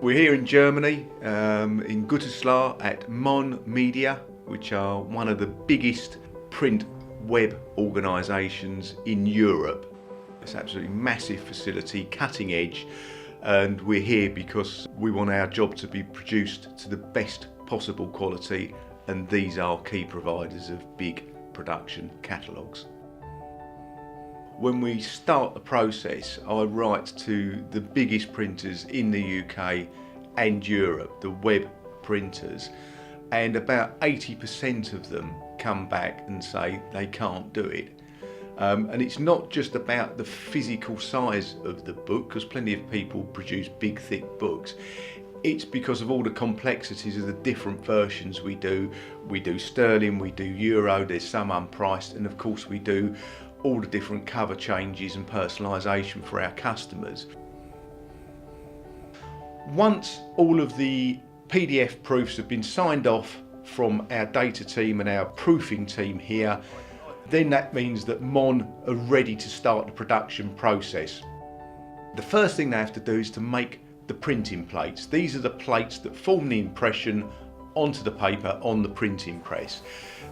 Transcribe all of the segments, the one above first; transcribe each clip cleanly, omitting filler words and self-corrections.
We're here in Germany, in Gütersloh at Mohn Media, which are one of the biggest print web organisations in Europe. It's an absolutely massive facility, cutting edge, and we're here because we want our job to be produced to the best possible quality, and these are key providers of big production catalogues. When we start the process, I write to the biggest printers in the UK and Europe, the web printers, and about 80% of them come back and say they can't do it. And it's not just about the physical size of the book, because plenty of people produce big, thick books. It's because of all the complexities of the different versions we do. We do sterling, we do euro, there's some unpriced, and of course we do all the different cover changes and personalisation for our customers. Once all of the PDF proofs have been signed off from our data team and our proofing team here, then that means that Mohn are ready to start the production process. The first thing they have to do is to make the printing plates. These are the plates that form the impression onto the paper on the printing press.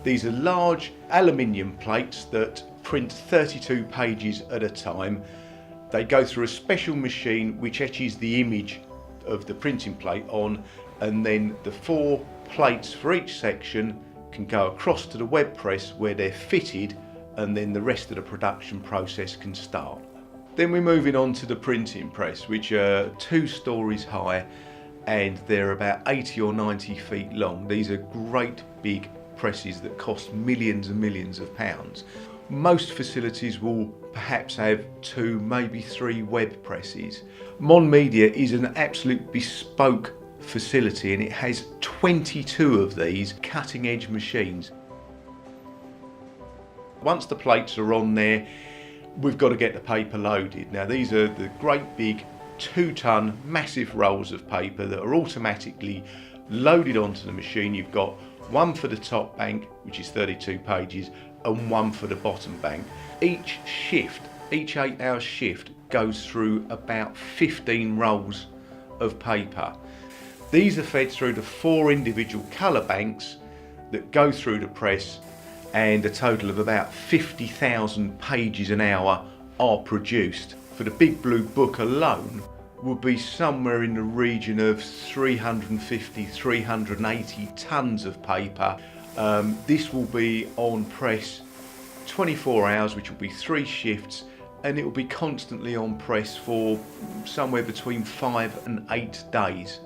These are large aluminium plates that print 32 pages at a time. They go through a special machine which etches the image of the printing plate on, and then the 4 plates for each section can go across to the web press where they're fitted, and then the rest of the production process can start. Then we're moving on to the printing press, which are 2 stories high and they're about 80 or 90 feet long. These are great big presses that cost millions and millions of pounds. Most facilities will perhaps have 2, maybe 3 web presses. Mohn Media is an absolute bespoke facility, and it has 22 of these cutting edge machines. Once the plates are on there, we've got to get the paper loaded. Now these are the great big 2-ton massive rolls of paper that are automatically loaded onto the machine. You've got one for the top bank, which is 32 pages, and one for the bottom bank. Each shift, each 8-hour shift, goes through about 15 rolls of paper. These are fed through the 4 individual colour banks that go through the press, and a total of about 50,000 pages an hour are produced. For the big blue book alone will be somewhere in the region of 350, 380 tonnes of paper. This will be on press 24 hours, which will be 3 shifts, and it will be constantly on press for somewhere between 5 and 8 days.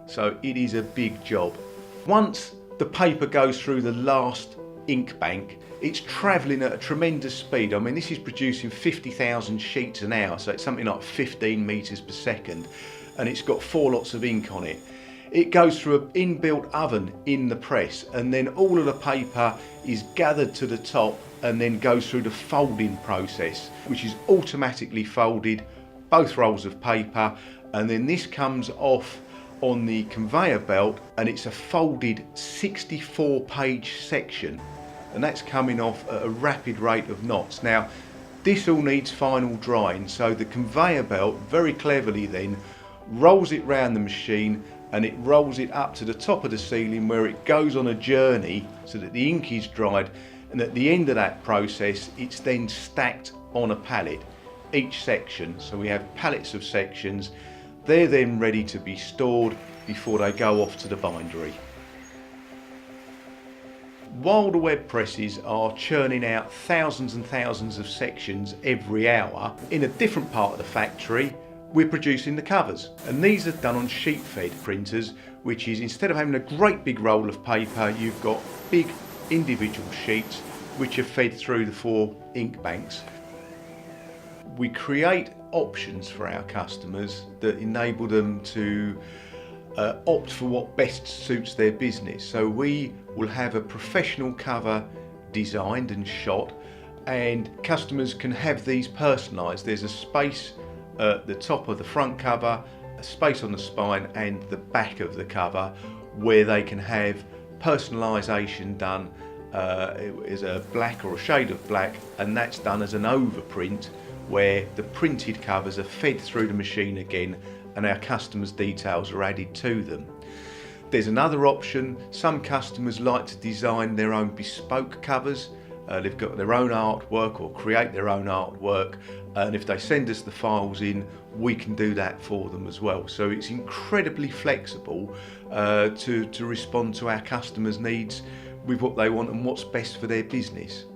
So it is a big job. Once the paper goes through the last ink bank, it's travelling at a tremendous speed. I mean, this is producing 50,000 sheets an hour, so it's something like 15 metres per second, and it's got 4 lots of ink on it. It goes through an inbuilt oven in the press, and then all of the paper is gathered to the top and then goes through the folding process, which is automatically folded, both rolls of paper, and then this comes off on the conveyor belt, and it's a folded 64-page section, and that's coming off at a rapid rate of knots. Now this all needs final drying, so the conveyor belt very cleverly then rolls it round the machine, and it rolls it up to the top of the ceiling where it goes on a journey so that the ink is dried, and at the end of that process it's then stacked on a pallet, each section. So we have pallets of sections. They're then ready to be stored before they go off to the bindery. While the web presses are churning out thousands and thousands of sections every hour, in a different part of the factory we're producing the covers, and these are done on sheet fed printers, which is, instead of having a great big roll of paper, you've got big individual sheets which are fed through the 4 ink banks. We create options for our customers that enable them to opt for what best suits their business. So we will have a professional cover designed and shot, and customers can have these personalised. There's a space at the top of the front cover, a space on the spine and the back of the cover where they can have personalisation done. It is a black or a shade of black, and that's done as an overprint where the printed covers are fed through the machine again and our customers' details are added to them. There's another option. Some customers like to design their own bespoke covers. They've got their own artwork or create their own artwork, and if they send us the files in, we can do that for them as well. So it's incredibly flexible to respond to our customers' needs with what they want and what's best for their business.